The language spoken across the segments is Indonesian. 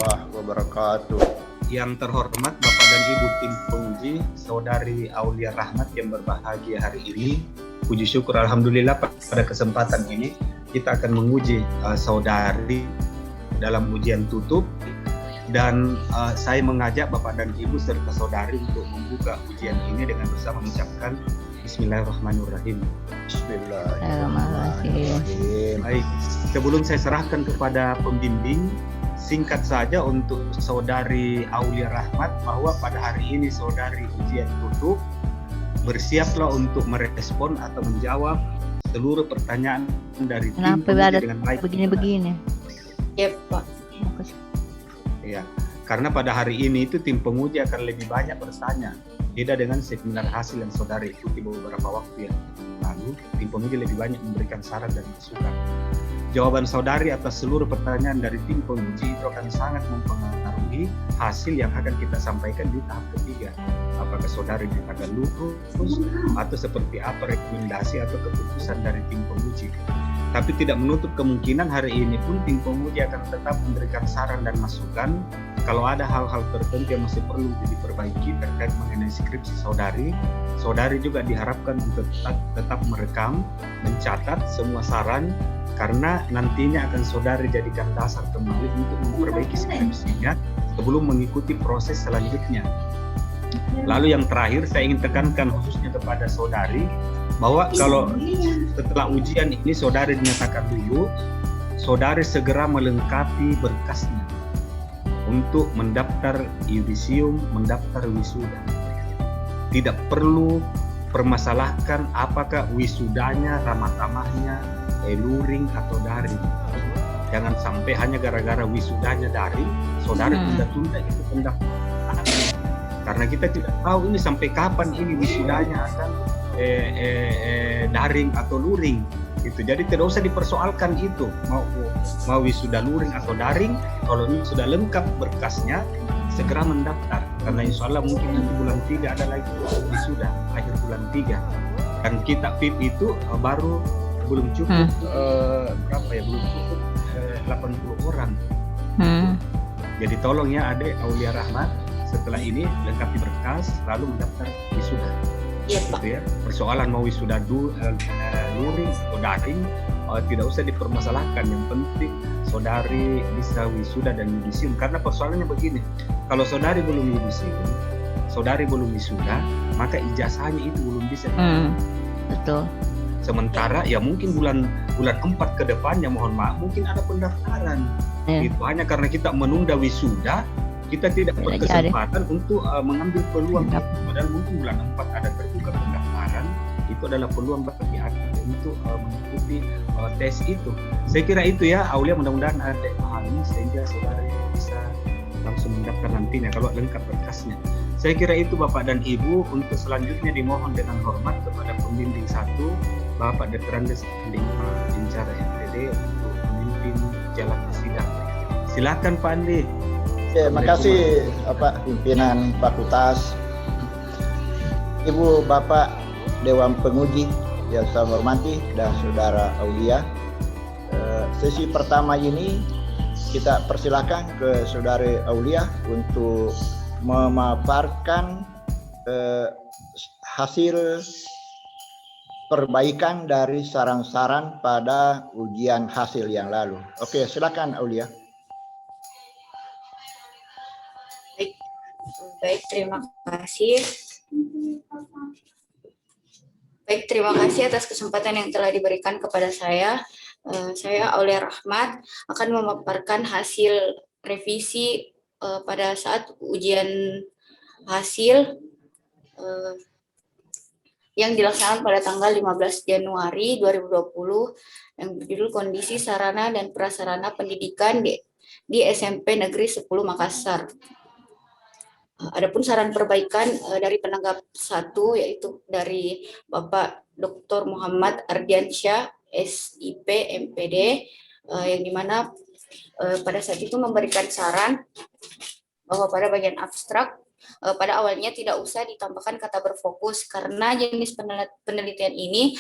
warahmatullahi wabarakatuh. Yang terhormat Bapak dan Ibu tim penguji, Saudari Aulia Rahmat yang berbahagia hari ini. Puji syukur Alhamdulillah pada kesempatan ini kita akan menguji Saudari dalam ujian tutup. Dan saya mengajak Bapak dan Ibu serta Saudari untuk membuka ujian ini dengan bersama mengucapkan Bismillahirrahmanirrahim. Bismillahirrahmanirrahim. Baik, sebelum saya serahkan kepada pembimbing, singkat saja untuk Saudari Aulia Rahmat bahwa pada hari ini Saudari ujian tutup, bersiaplah untuk merespon atau menjawab seluruh pertanyaan dari tim penguji dengan baik. Begini-begini. Ya, Pak. Ya, karena pada hari ini itu tim penguji akan lebih banyak bertanya. Beda dengan seminar hasil yang Saudari ikuti beberapa waktu yang lalu, tim penguji lebih banyak memberikan saran dan masukan. Jawaban Saudari atas seluruh pertanyaan dari tim penguji itu akan sangat mempengaruhi hasil yang akan kita sampaikan di tahap ketiga. Apakah Saudari dinyatakan lulus atau seperti apa rekomendasi atau keputusan dari tim penguji. Tapi tidak menutup kemungkinan hari ini pun tim penguji akan tetap memberikan saran dan masukan kalau ada hal-hal tertentu yang masih perlu diperbaiki terkait mengenai skripsi Saudari. Saudari juga diharapkan untuk tetap merekam, mencatat semua saran karena nantinya akan Saudari jadikan dasar kembali untuk memperbaiki skripsinya sebelum mengikuti proses selanjutnya. Lalu yang terakhir saya ingin tekankan khususnya kepada Saudari bahwa kalau setelah ujian ini Saudari dinyatakan lulus, Saudari segera melengkapi berkasnya untuk mendaftar yudisium, mendaftar wisuda. Tidak perlu permasalahkan apakah wisudanya ramah tamahnya luring atau daring. Jangan sampai hanya gara-gara wisudanya daring, Saudari tunda-tunda itu pendaftaran. Karena kita tidak tahu ini sampai kapan ini wisudanya akan daring atau luring gitu. Jadi tidak usah dipersoalkan itu mau wisuda luring atau daring. Kalau ini sudah lengkap berkasnya, segera mendaftar karena insya Allah mungkin nanti bulan 3 ada lagi wisuda akhir bulan 3 dan kita PIP itu baru belum cukup belum cukup 80 orang. Jadi tolong ya Adek Aulia Rahmat, setelah ini lengkapi berkas lalu mendaftar wisuda. Iya, Pak. Gitu ya. Persoalan mau wisuda luring atau daring tidak usah dipermasalahkan. Yang penting Saudari bisa wisuda dan yudisium. Karena persoalannya begini, kalau Saudari belum yudisium, Saudari belum wisuda, maka ijazahnya itu belum bisa. Betul. Sementara ya mungkin bulan 4 ke depannya mohon maaf mungkin ada pendaftaran. Itu hanya karena kita menunda wisuda, kita tidak berkesempatan untuk mengambil peluang itu. Padahal mungkin bulan 4 ada terbuka pendaftaran, itu adalah peluang bagi Anda untuk mengikuti tes itu. Saya kira itu ya Aulia, mudah-mudahan ada pahami sehingga Saudari bisa langsung mendaftar nantinya kalau lengkap berkasnya. Saya kira itu Bapak dan Ibu. Untuk selanjutnya dimohon dengan hormat kepada pembimbing 1 Bapak Dr. Andes Lima Incara MPD untuk memimpin jalannya sidang. Silakan Pak Andi. Terima kasih Bapak pimpinan fakultas, Ibu Bapak Dewan Penguji yang saya hormati dan Saudara Aulia. Sesi pertama ini kita persilakan ke Saudari Aulia untuk memaparkan hasil perbaikan dari saran-saran pada ujian hasil yang lalu. Oke, silakan Aulia. Baik, terima kasih. Baik, terima kasih atas kesempatan yang telah diberikan kepada saya. Saya Aulia Rahmat akan memaparkan hasil revisi pada saat ujian hasil yang dilaksanakan pada tanggal 15 Januari 2020 yang berjudul Kondisi Sarana dan Prasarana Pendidikan di SMP Negeri 10 Makassar. Adapun saran perbaikan dari penanggap 1 yaitu dari Bapak Dr. Muhammad Ardiansyah SIP MPD yang dimana pada saat itu memberikan saran bahwa pada bagian abstrak pada awalnya tidak usah ditambahkan kata berfokus karena jenis penelitian ini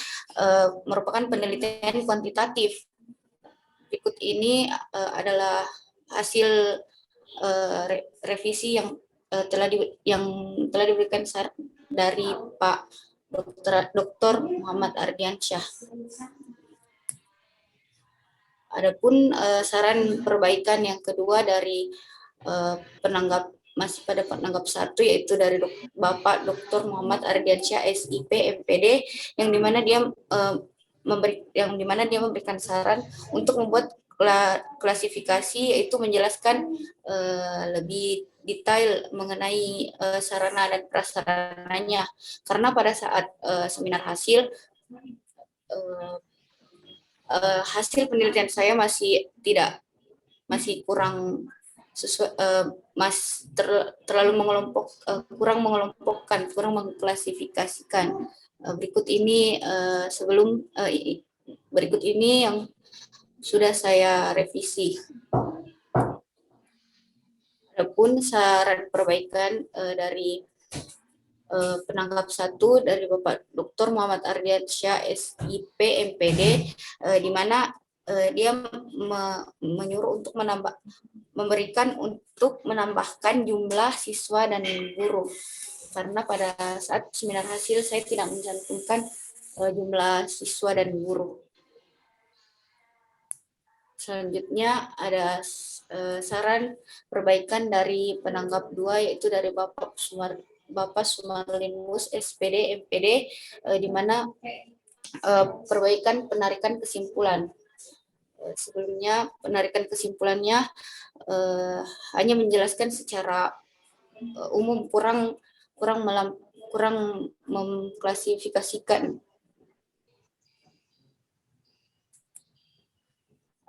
merupakan penelitian kuantitatif. Berikut ini adalah hasil revisi yang telah diberikan dari Pak Dr. Muhammad Ardiansyah. Adapun saran perbaikan yang kedua dari masih pada penanggap 1, yaitu dari Bapak Dr. Muhammad Ardiansyah SIP MPD, yang dimana dia memberikan saran untuk membuat klasifikasi, yaitu menjelaskan lebih detail mengenai sarana dan prasarananya, karena pada saat seminar hasil hasil penelitian saya masih kurang sesuai, terlalu kurang mengelompokkan, kurang mengklasifikasikan. Berikut ini yang sudah saya revisi. Adapun saran perbaikan dari penanggap 1 dari Bapak Dr. Muhammad Ardiansyah SIP MPD, di mana dia menyuruh untuk menambahkan jumlah siswa dan guru, karena pada saat seminar hasil saya tidak mencantumkan jumlah siswa dan guru. Selanjutnya ada saran perbaikan dari penanggap 2, yaitu dari Bapak Sumarlinmus SPD MPD, di mana perbaikan penarikan kesimpulan. Sebelumnya penarikan kesimpulannya hanya menjelaskan secara umum, kurang mengklasifikasikan.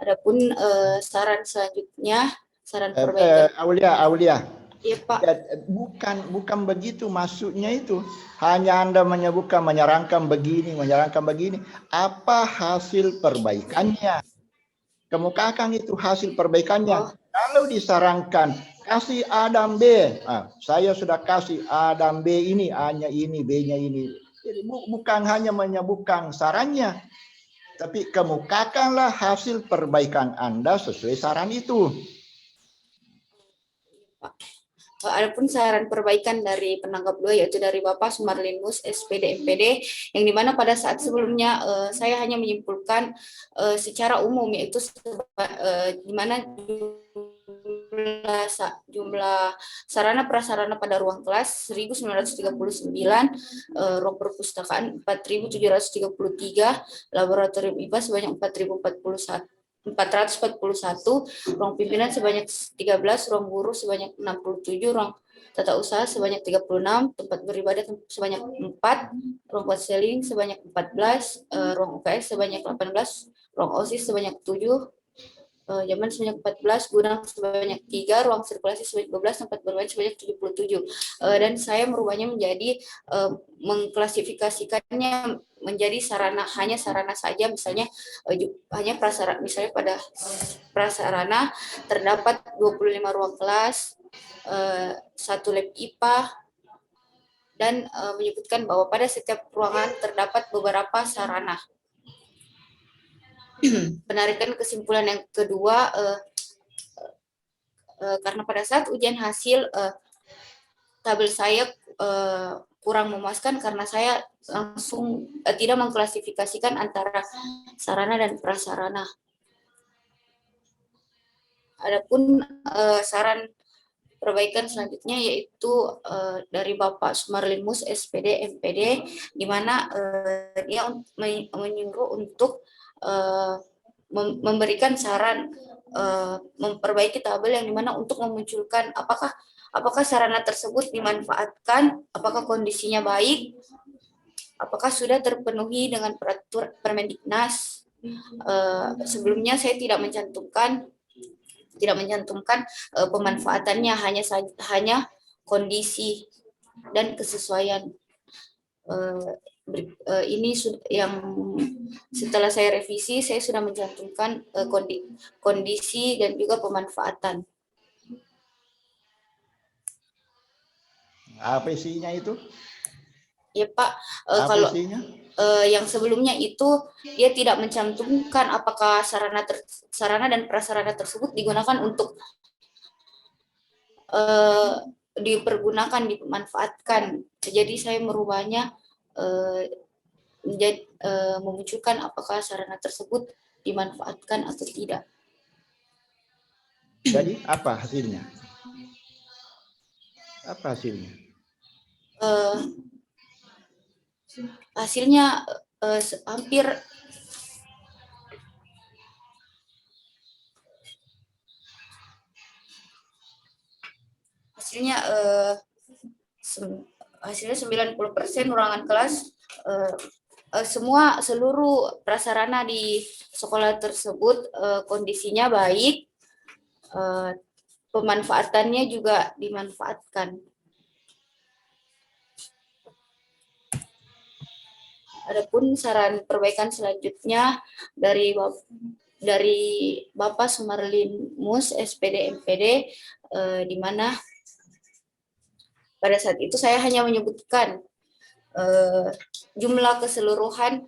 Adapun saran selanjutnya, saran perbaikan. Aulia. Iya, Pak. Ya, bukan begitu maksudnya itu. Hanya Anda menyarankan begini. Apa hasil perbaikannya? Kemukakan itu hasil perbaikannya. Kalau disarankan kasih A dan B, saya sudah kasih A dan B ini, A-nya ini, B-nya ini. Jadi bukan hanya menyebutkan sarannya, tapi kemukakanlah hasil perbaikan Anda sesuai saran itu. Adapun saran perbaikan dari penanggap 2, yaitu dari Bapak Sumarlinmus SPD MPD, yang dimana pada saat sebelumnya saya hanya menyimpulkan secara umum, yaitu dimana jumlah sarana prasarana pada ruang kelas 1939, ruang perpustakaan 4733, laboratorium IPA sebanyak 441, ruang pimpinan sebanyak 13, ruang guru sebanyak 67, ruang tata usaha sebanyak 36, tempat beribadah sebanyak 4, ruang konseling sebanyak 14, ruang UKS sebanyak 18, ruang OSIS sebanyak 7, Jaman sebanyak 14, gudang sebanyak 3, ruang sirkulasi sebanyak 12, tempat bermain sebanyak 77. Dan saya merubahnya menjadi mengklasifikasikannya menjadi hanya sarana saja, misalnya hanya prasarana, misalnya pada prasarana terdapat 25 ruang kelas, 1 lab IPA, dan menyebutkan bahwa pada setiap ruangan terdapat beberapa sarana. Penarikan kesimpulan yang kedua, karena pada saat ujian hasil tabel saya kurang memuaskan karena saya langsung tidak mengklasifikasikan antara sarana dan prasarana. Adapun saran perbaikan selanjutnya yaitu dari Bapak Sumarlinmus SPD MPD, di mana dia menyuruh untuk memberikan saran memperbaiki tabel yang dimana untuk memunculkan apakah sarana tersebut dimanfaatkan, apakah kondisinya baik, apakah sudah terpenuhi dengan peraturan Permendiknas. Sebelumnya saya tidak mencantumkan pemanfaatannya, hanya kondisi dan kesesuaian. Ini yang setelah saya revisi, saya sudah mencantumkan kondisi dan juga pemanfaatan. Apa isinya itu? Ya Pak, kalau isinya? Yang sebelumnya itu dia tidak mencantumkan apakah sarana dan prasarana tersebut digunakan untuk dipergunakan, dimanfaatkan. Jadi saya merubahnya menjadi memunculkan apakah sarana tersebut dimanfaatkan atau tidak. Jadi apa hasilnya? Apa hasilnya? Hasilnya hampir hasilnya hasilnya 90% ruangan kelas, seluruh prasarana di sekolah tersebut kondisinya baik, pemanfaatannya juga dimanfaatkan. Adapun saran perbaikan selanjutnya dari Bapak Sumarlin Mus, SPD MPD, di mana pada saat itu saya hanya menyebutkan jumlah keseluruhan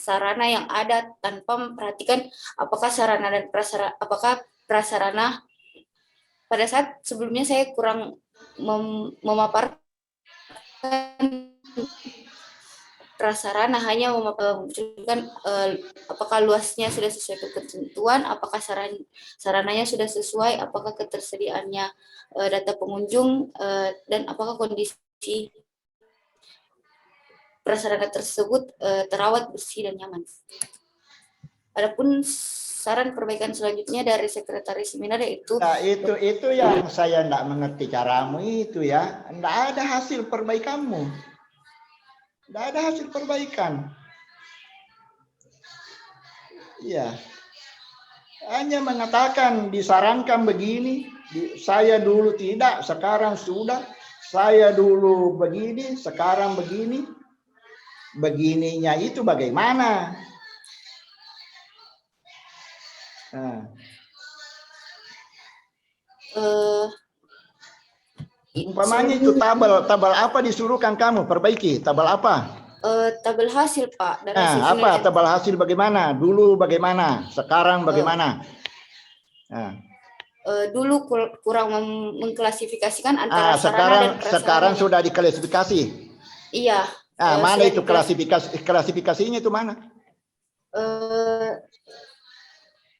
sarana yang ada tanpa memperhatikan apakah sarana dan prasarana. Pada saat sebelumnya saya kurang memaparkan prasarana, hanya memunculkan apakah luasnya sudah sesuai ketentuan, apakah sarananya sudah sesuai, apakah ketersediaannya data pengunjung, dan apakah kondisi prasarana tersebut terawat, bersih, dan nyaman. Adapun saran perbaikan selanjutnya dari sekretaris seminar yaitu itu yang saya tidak mengerti caramu itu ya. Tidak ada hasil perbaikanmu. Tidak ada hasil perbaikan. Iya. Hanya mengatakan disarankan begini, saya dulu tidak, sekarang sudah. Saya dulu begini, sekarang begini. Begininya itu bagaimana? Nah. Umpamanya itu tabel apa disuruhkan kamu perbaiki? Tabel apa? Tabel hasil, Pak. Dan nah, apa tabel hasil bagaimana? Dulu bagaimana? Sekarang bagaimana? Nah. Dulu kurang mengklasifikasikan antara sarana dan prasarana. Sekarang sudah diklasifikasi. Iya. Mana itu klasifikasinya itu mana?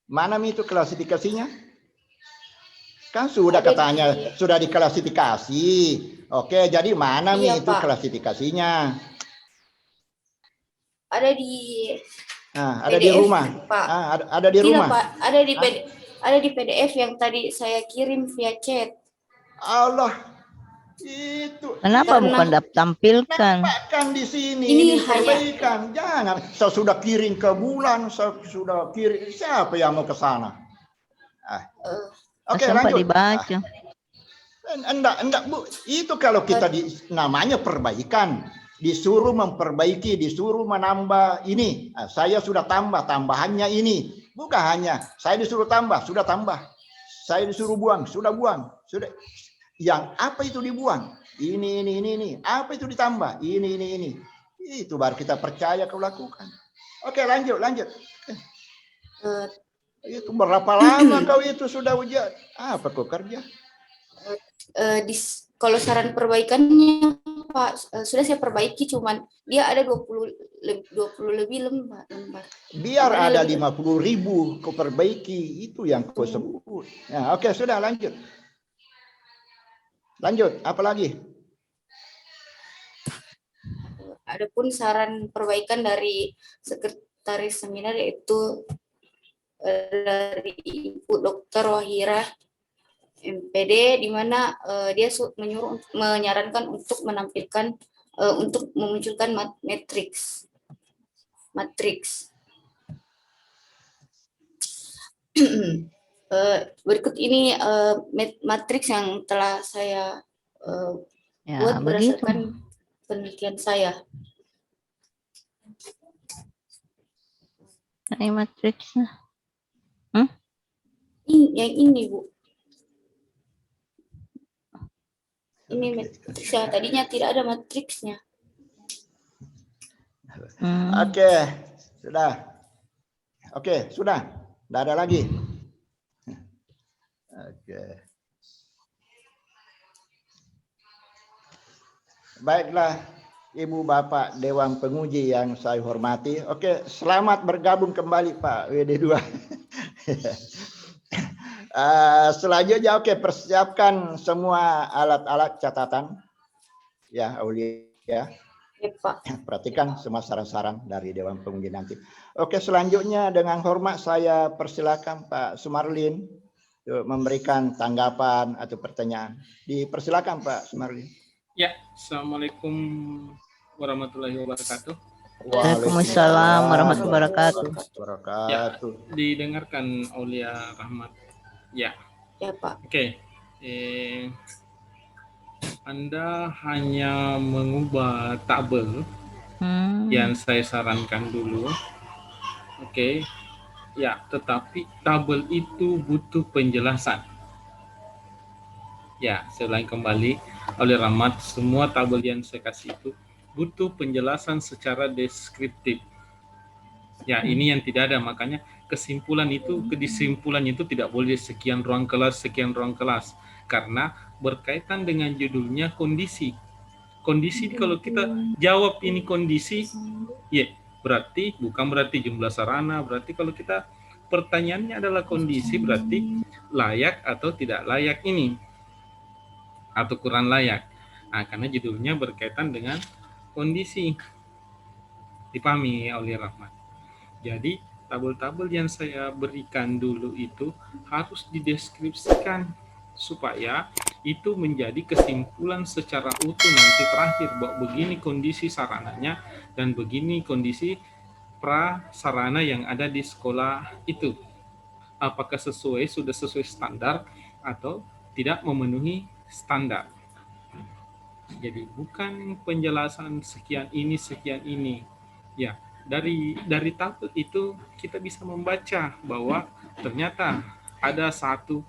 Mana itu klasifikasinya? Kan sudah katanya sudah diklasifikasi. Oke, jadi mana itu Pak klasifikasinya? Ada di ada PDF, di rumah. Pak. Ada di rumah. Pak, ada di PDF yang tadi saya kirim via chat. Allah. Itu. Kenapa bukan tampilkan? Kan di sini ini perbaikan. Jangan saya sudah kirim ke bulan, saya sudah kirim. Siapa yang mau ke sana? Oke, lanjut. Dibaca. Enggak, Bu. Itu kalau kita namanya perbaikan, disuruh memperbaiki, disuruh menambah ini. Saya sudah tambah, tambahannya ini. Bukan hanya saya disuruh tambah, sudah tambah. Saya disuruh buang, sudah buang. Sudah. Yang apa itu dibuang? Ini. Apa itu ditambah? Ini. Itu baru kita percaya kau lakukan. Oke, lanjut. Itu berapa lama kau itu sudah ujian? Apa kau kerja? Kalau saran perbaikannya, Pak, sudah saya perbaiki, cuman dia ada 20 lebih lembar. Biar ada 50.000 kau perbaiki, itu yang kau sebut. Nah, oke, sudah lanjut. Lanjut, apa lagi? Adapun saran perbaikan dari sekretaris seminar yaitu dari Ibu Dr. Wahira MPD, di mana dia menyarankan untuk menampilkan untuk memunculkan matriks. Berikut ini matriks yang telah saya buat berdasarkan penelitian saya. Ini matriksnya. Yang ini, Bu. Ini matriksnya. Tadinya tidak ada matriksnya. Oke, sudah. Oke, sudah. Tidak ada lagi. Oke. Baiklah, Ibu Bapak Dewan Penguji yang saya hormati. Oke, selamat bergabung kembali Pak WD2. Selanjutnya persiapkan semua alat-alat catatan. Ya, Aulia. Ya, Pak. Perhatikan semua saran-saran dari Dewan Penguji nanti. Oke, selanjutnya dengan hormat saya persilakan Pak Sumarlin untuk memberikan tanggapan atau pertanyaan. Dipersilakan Pak Sumarlin. Ya, Assalamualaikum warahmatullahi wabarakatuh. Waalaikumsalam warahmatullahi wabarakatuh. Ya, didengarkan Aulia Rahmat. Ya. Ya, Pak. Oke. Anda hanya mengubah tabel yang saya sarankan dulu. Oke. Ya, tetapi tabel itu butuh penjelasan. Ya, saya ulangi kembali oleh Rahmat, semua tabel yang saya kasih itu butuh penjelasan secara deskriptif. Ya, ini yang tidak ada, makanya kesimpulan itu tidak boleh sekian ruang kelas, karena berkaitan dengan judulnya kondisi. Kondisi kalau kita jawab ini kondisi, ya berarti bukan berarti jumlah sarana, berarti kalau kita pertanyaannya adalah kondisi, berarti layak atau tidak layak ini, atau kurang layak. Nah, karena judulnya berkaitan dengan kondisi. Dipahami oleh Rahmat. Jadi, tabel-tabel yang saya berikan dulu itu harus dideskripsikan supaya itu menjadi kesimpulan secara utuh nanti terakhir bahwa begini kondisi sarananya dan begini kondisi prasarana yang ada di sekolah itu. Apakah sudah sesuai standar atau tidak memenuhi standar. Jadi bukan penjelasan sekian ini. Ya, dari tabel itu kita bisa membaca bahwa ternyata ada satu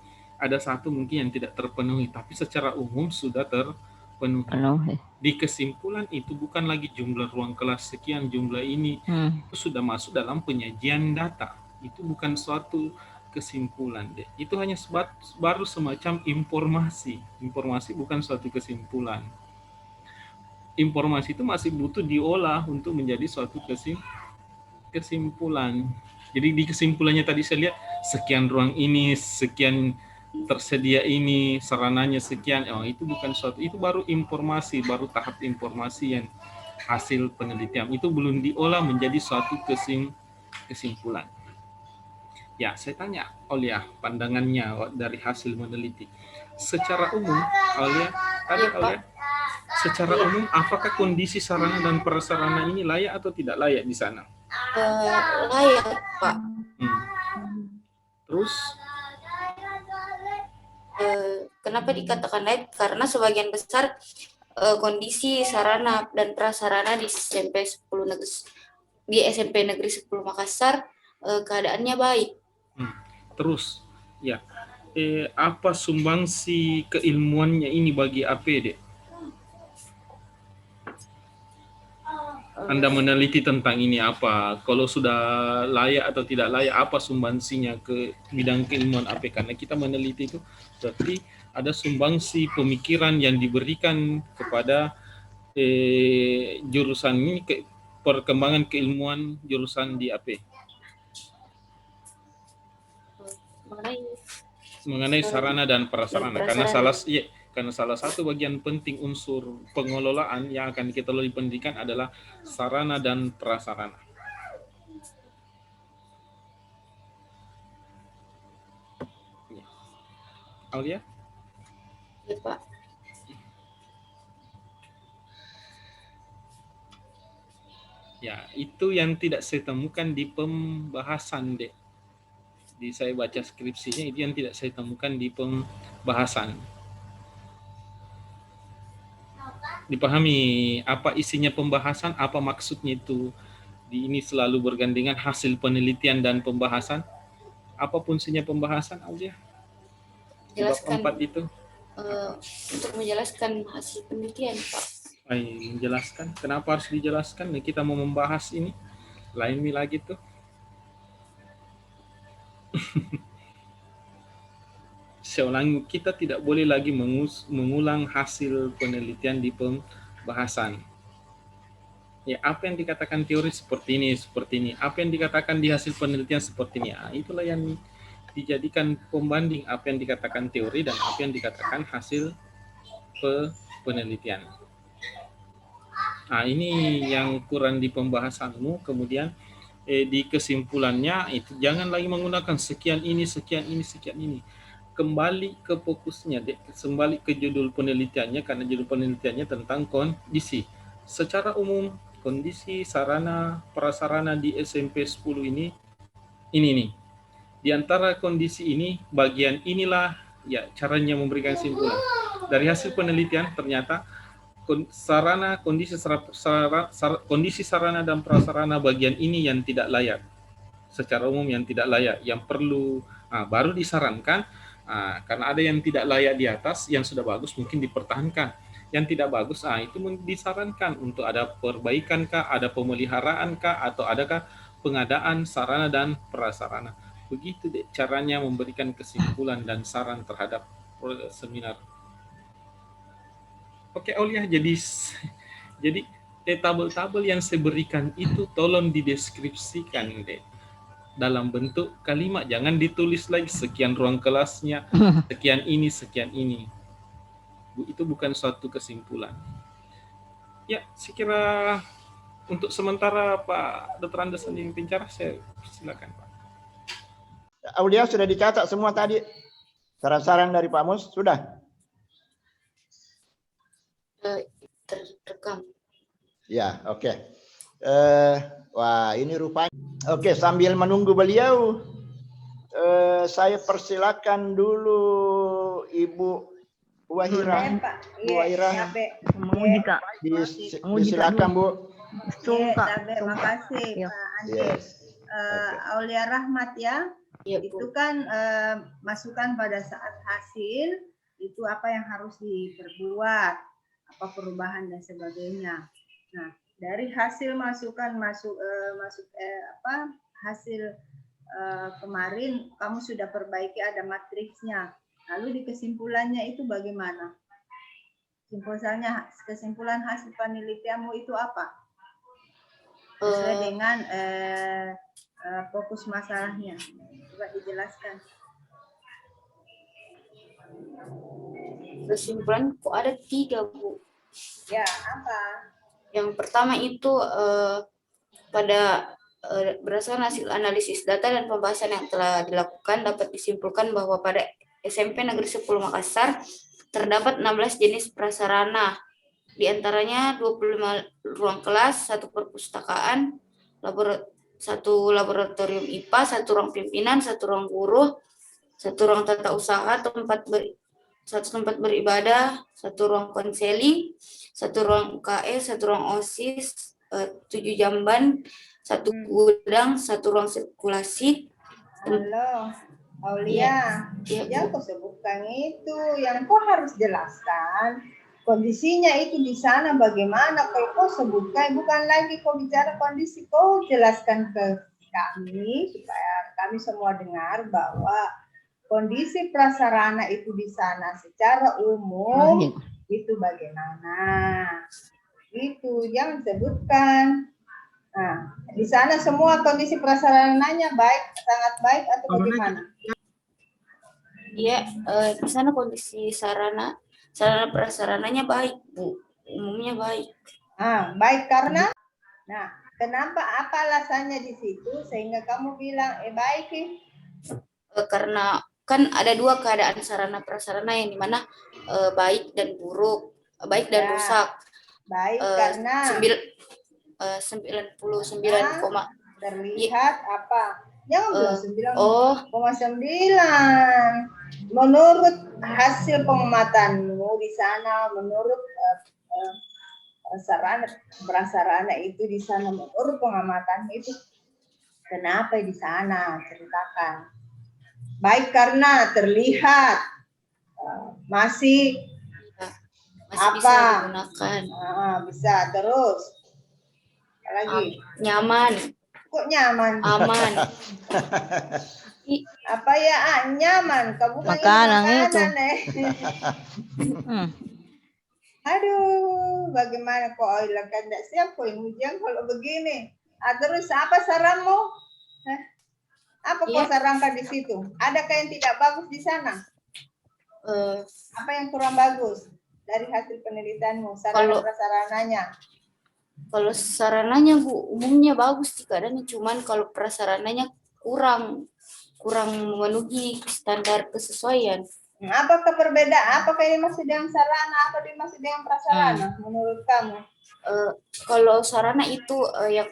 mungkin yang tidak terpenuhi, tapi secara umum sudah terpenuhi. Di kesimpulan itu bukan lagi jumlah ruang kelas sekian, jumlah ini itu sudah masuk dalam penyajian data. Itu bukan suatu kesimpulan deh. Itu hanya baru semacam informasi. Informasi bukan suatu kesimpulan. Informasi itu masih butuh diolah untuk menjadi suatu kesimpulan. Jadi di kesimpulannya tadi saya lihat sekian ruang ini, sekian tersedia ini, sarananya sekian. Itu bukan suatu, itu baru informasi, baru tahap informasi yang hasil penelitian. Itu belum diolah menjadi suatu kesimpulan. Ya, saya tanya Aulia pandangannya dari hasil meneliti. Secara umum, Aulia, secara umum, apakah kondisi sarana dan prasarana ini layak atau tidak layak di sana? Layak, Pak. Terus? Kenapa dikatakan layak? Karena sebagian besar kondisi sarana dan prasarana di SMP Negeri 10 Makassar keadaannya baik. Terus, ya, apa sumbangsi keilmuannya ini bagi APD? Anda meneliti tentang ini apa? Kalau sudah layak atau tidak layak, apa sumbangsinya ke bidang keilmuan AP? Karena kita meneliti itu berarti ada sumbangsi pemikiran yang diberikan kepada jurusan ini, perkembangan keilmuan jurusan di AP. Mengenai sarana dan prasarana. Karena salah satu bagian penting unsur pengelolaan yang akan kita lalui pendidikan adalah sarana dan prasarana. Aulia? Ya, Pak. Ya, itu yang tidak saya temukan di pembahasan, Dek. Saya baca skripsinya, itu yang tidak saya temukan di pembahasan. Dipahami apa isinya pembahasan, apa maksudnya itu? Ini selalu bergandengan hasil penelitian dan pembahasan. Apa fungsinya pembahasan, Aulia? Jelaskan. Bab 4 itu. Untuk menjelaskan hasil penelitian, Pak. Menjelaskan. Kenapa harus dijelaskan? Kita mau membahas ini. Lain lagi tuh. saya ulangi, kita tidak boleh lagi mengulang hasil penelitian di pembahasan. Ya, apa yang dikatakan teori seperti ini, apa yang dikatakan di hasil penelitian seperti ini. Itulah yang dijadikan pembanding apa yang dikatakan teori dan apa yang dikatakan hasil penelitian. Ini yang kurang di pembahasanmu. Kemudian di kesimpulannya itu jangan lagi menggunakan sekian ini. Kembali ke fokusnya, kembali ke judul penelitiannya, karena judul penelitiannya tentang kondisi. Secara umum, kondisi sarana prasarana di SMP 10 ini nih. Di antara kondisi ini, bagian inilah ya caranya memberikan kesimpulan. Dari hasil penelitian ternyata kondisi sarana dan prasarana bagian ini yang tidak layak. Secara umum yang tidak layak, yang perlu baru disarankan karena ada yang tidak layak di atas, yang sudah bagus mungkin dipertahankan. Yang tidak bagus, itu disarankan untuk ada perbaikan kah, ada pemeliharaan kah, atau adakah pengadaan sarana dan prasarana. Begitu deh caranya memberikan kesimpulan dan saran terhadap seminar. Oke, Aulia, jadi tabel-tabel yang saya berikan itu tolong dideskripsikan deh dalam bentuk kalimat, jangan ditulis lagi sekian ruang kelasnya, sekian ini. Itu bukan suatu kesimpulan. Ya, saya kira untuk sementara Pak Dr. Andes Andini Pincara, saya silakan Pak. Aulia sudah dicatat semua tadi. Saran-saran dari Pak Mus sudah? Terekam. Ya, oke. Wah, ini rupanya. Oke, sambil menunggu beliau, saya persilakan dulu Ibu Wahira. Bu Wahira, disilakan Bu. Terima kasih Pak Andes. Aulia Rahmat ya. Itu kan masukan pada saat hasil itu apa yang harus diperbuat, apa perubahan dan sebagainya. Nah, dari hasil masukan hasil kemarin kamu sudah perbaiki, ada matriksnya. Lalu di kesimpulannya itu bagaimana? Kesimpulan hasil penelitianmu itu apa? Sesuai dengan fokus masalahnya. Coba dijelaskan. Kesimpulan kok ada 3, Bu. Ya, apa? Yang pertama itu berdasarkan hasil analisis data dan pembahasan yang telah dilakukan, dapat disimpulkan bahwa pada SMP Negeri 10 Makassar terdapat 16 jenis prasarana. Di antaranya 25 ruang kelas, 1 perpustakaan, 1 laboratorium IPA, 1 ruang pimpinan, 1 ruang guru, 1 ruang tata usaha, 1 tempat beribadah, 1 ruang konseli, 1 ruang UKS, 1 ruang OSIS, 7 jamban, 1 gudang, 1 ruang sirkulasi. Halo, Aulia, yang kau sebutkan itu, yang kau harus jelaskan kondisinya itu di sana bagaimana. Kalau kau sebutkan, bukan lagi kau bicara kondisi, kau jelaskan ke kami supaya kami semua dengar bahwa kondisi prasarana itu di sana secara umum itu bagaimana. Itu yang sebutkan. Nah, di sana semua kondisi prasarananya baik, sangat baik atau bagaimana? Iya, di sana kondisi sarana prasarananya baik, Bu. Umumnya baik. Baik karena, nah, kenapa, apa alasannya di situ sehingga kamu bilang baik? Karena kan ada 2 keadaan sarana prasarana yang dimana baik dan buruk, baik dan rusak. Baik karena 99, terlihat apa? Jangan bilang 9,9. Menurut hasil pengamatanmu di sana, menurut prasarana itu di sana, menurut pengamatan itu kenapa di sana? Ceritakan. Baik karena terlihat masih apa? Bisa digunakan. Bisa terus. Lagi nyaman. Kok nyaman? Aman. Apa ya? Nyaman. Kamu bukan ini Makanan itu. makanan Hmm. Aduh, bagaimana kok Oila kan tidak siap kok ujian kalau begini. Terus apa saranmu? Apa kau sarankan di situ? Adakah yang tidak bagus di sana? Apa yang kurang bagus dari hasil penelitianmu? Sarananya? Kalau sarananya Bu, umumnya bagus sih keadaannya, cuman kalau prasarananya kurang memenuhi standar kesesuaian. Apakah perbedaan? Apakah ini masih dengan sarana? Apa ini masih dengan prasarana menurut kamu? Kalau sarana itu yang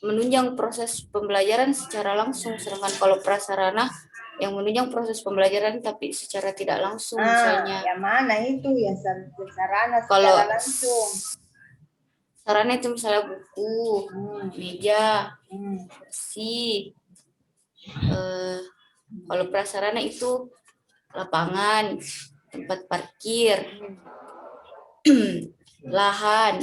menunjang proses pembelajaran secara langsung, sedangkan kalau prasarana yang menunjang proses pembelajaran tapi secara tidak langsung, misalnya. Yang mana itu ya sarana Kalau secara langsung? Sarana itu misalnya buku, meja, kursi. Kalau prasarana itu lapangan, tempat parkir, lahan.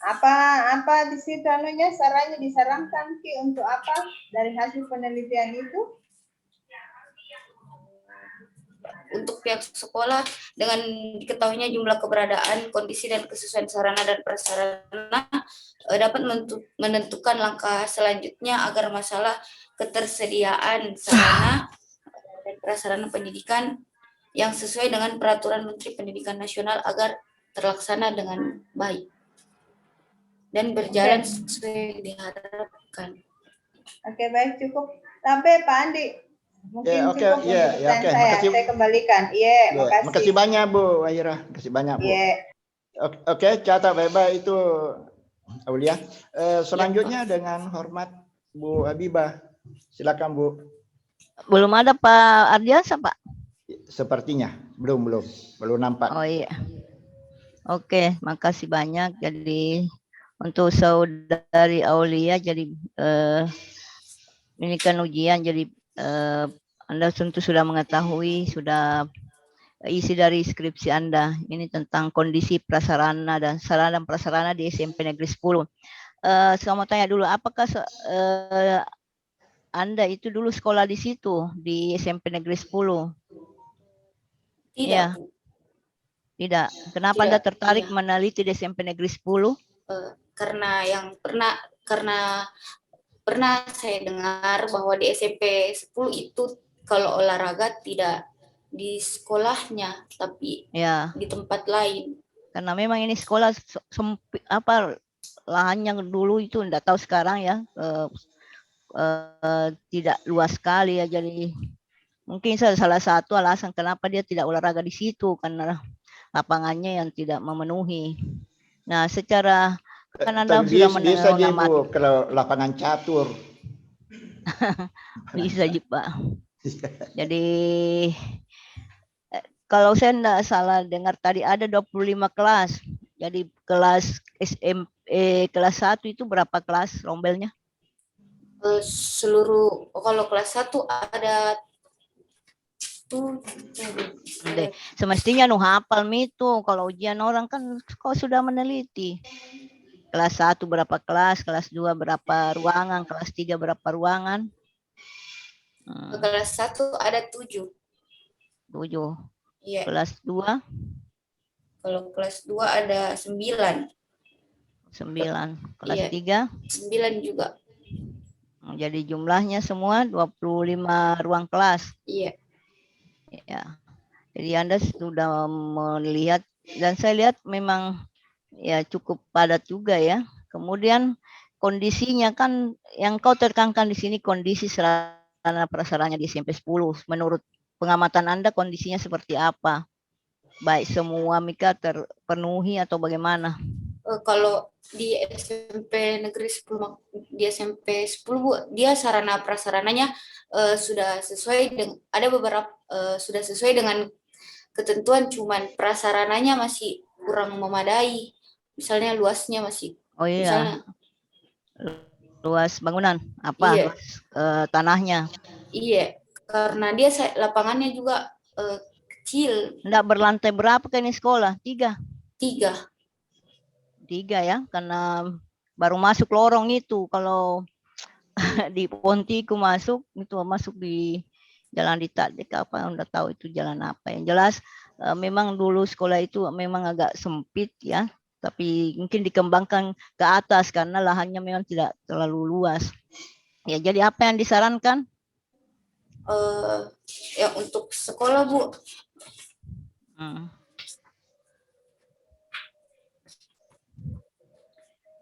Apa di situ anunya sarannya disarankan Ki untuk apa dari hasil penelitian itu? Untuk pihak sekolah dengan diketahuinya jumlah keberadaan, kondisi dan kesesuaian sarana dan prasarana dapat menentukan langkah selanjutnya agar masalah ketersediaan sarana dan prasarana pendidikan yang sesuai dengan peraturan Menteri Pendidikan Nasional agar terlaksana dengan baik dan berjalan sesuai yang diharapkan. Oke, baik, cukup. Sampai Pak Andi. Mungkin cukup untuk pertanyaan saya kembalikan. Makasih banyak Bu Wahira, makasih banyak Bu. Oke, catat baik-baik itu Aulia. Selanjutnya dengan hormat Bu Habibah, silakan Bu. Belum ada Pak Ardiansa Pak? Sepertinya belum nampak. Oh iya. Oke, makasih banyak. Jadi untuk saudari Aulia, jadi ini kan ujian, jadi Anda tentu sudah mengetahui, sudah isi dari skripsi Anda. Ini tentang kondisi prasarana dan sarana dan prasarana di SMP Negeri 10. Saya mau tanya dulu, apakah Anda itu dulu sekolah di situ, di SMP Negeri 10? Tidak. Ya. Tidak. Kenapa Anda tertarik meneliti di SMP Negeri 10? Karena pernah saya dengar bahwa di SMP 10 itu kalau olahraga tidak di sekolahnya tapi di tempat lain. Karena memang ini sekolah lahannya dulu itu enggak tahu sekarang ya, tidak luas sekali ya, jadi mungkin salah satu alasan kenapa dia tidak olahraga di situ karena lapangannya yang tidak memenuhi. Nah, secara kan Anda sudah mengamati kalau lapangan catur. Bisa Pak. Jadi kalau saya tidak salah dengar tadi ada 25 kelas. Jadi kelas SMP kelas 1 itu berapa kelas rombelnya? Kalau kelas 1 ada semestinya hafal itu kalau ujian orang kan kau sudah meneliti. Kelas 1 berapa kelas, kelas 2 berapa ruangan, kelas 3 berapa ruangan? Kelas 1 ada 7. 7. Iya. Kelas 2? Kalau kelas 2 ada 9. 9. Kelas 3? 9 juga. Jadi jumlahnya semua 25 ruang kelas. Iya. Ya. Jadi Anda sudah melihat dan saya lihat memang ya cukup padat juga ya. Kemudian kondisinya kan yang kau tekankan di sini kondisi sarana prasarana di SMP 10. Menurut pengamatan Anda kondisinya seperti apa? Baik semua Mika terpenuhi atau bagaimana? Kalau di SMP Negeri 10 dia sarana prasarananya sudah sesuai dengan sudah sesuai dengan ketentuan, cuman prasarananya masih kurang memadai. Misalnya luasnya masih. Misalnya, luas bangunan apa? Iya. Luas tanahnya. Iya, karena dia lapangannya juga kecil. Enggak berlantai berapa kan ini sekolah? 3. 3 ya, karena baru masuk lorong itu. Kalau di Pontiku masuk di jalan di Tadek apa, udah tahu itu jalan apa. Yang jelas memang dulu sekolah itu memang agak sempit ya, tapi mungkin dikembangkan ke atas karena lahannya memang tidak terlalu luas. Ya, jadi apa yang disarankan? Ya untuk sekolah, Bu.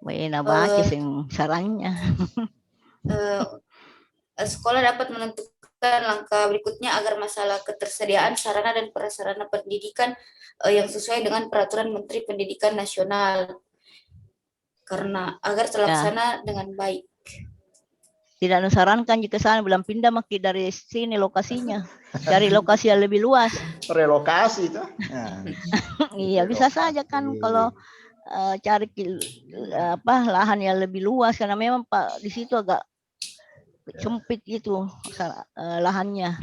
Wena baca sing sarannya. Sekolah dapat menentukan langkah berikutnya agar masalah ketersediaan sarana dan prasarana pendidikan yang sesuai dengan peraturan Menteri Pendidikan Nasional, karena agar terlaksana dengan baik. Tidak disarankan jika sana belum pindah maki dari sini lokasinya, cari lokasi yang lebih luas. Relokasi itu. Nah. Iya, bisa saja kan kalau cari lahan yang lebih luas, karena memang Pak di situ agak sempit itu lahannya.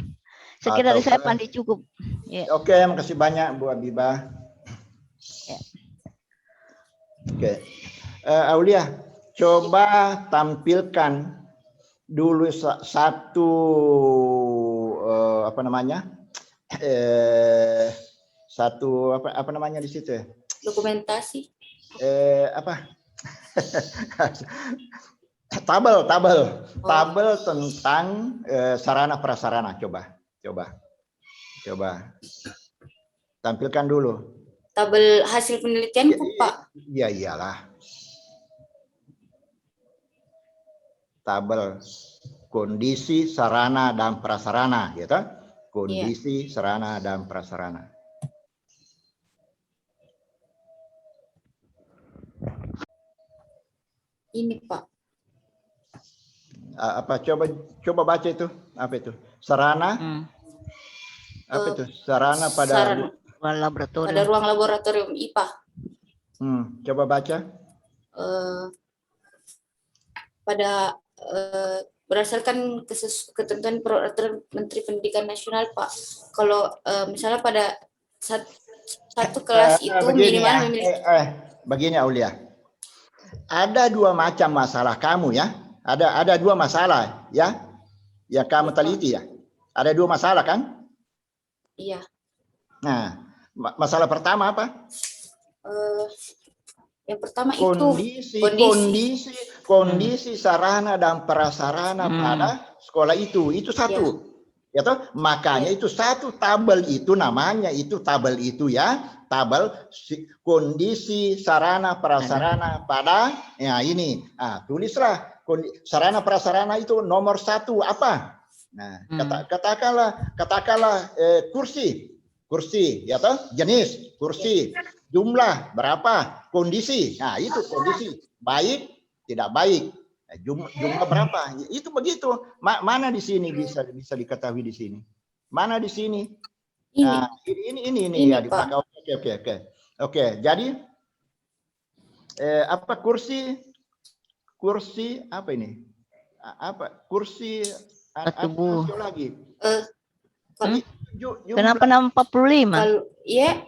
Sekira dari saya Pandi cukup. Yeah. Oke, makasih banyak Bu Habibah. Yeah. Oke, Aulia, coba tampilkan dulu satu satu apa namanya di situ ya? Dokumentasi. Tabel tentang sarana prasarana. Coba tampilkan dulu. Tabel hasil penelitianku, Pak. Iya, iyalah. Tabel kondisi sarana dan prasarana, gitu. Kondisi sarana dan prasarana. Ini, Pak. Apa coba baca itu? Apa itu? Sarana? Apa itu? Sarana pada laboratorium. Pada ruang laboratorium IPA. Coba baca. Pada berdasarkan ketentuan peraturan Menteri Pendidikan Nasional, Pak. Kalau misalnya pada satu kelas itu minimal memiliki. Begini Aulia. Ada dua macam masalah kamu ya. Ada dua masalah ya. Yang kamu teliti ya. Ada dua masalah kan? Iya. Nah, masalah pertama apa? Yang pertama kondisi sarana dan prasarana pada sekolah itu satu. Ya toh? Makanya itu satu tabel itu namanya itu tabel itu ya, tabel kondisi sarana prasarana pada ini. Tulislah sarana prasarana itu nomor 1 apa? Nah, katakanlah kursi ya toh, jenis kursi, jumlah berapa, kondisi. Nah, itu kondisi baik, tidak baik. Jumlah berapa? Itu begitu. Mana di sini bisa diketahui di sini? Mana di sini? Nah, ini ya dipakai. Oke. Jadi apa kursi apa ini? Apa kursi lagi? Kenapa 45? Iya.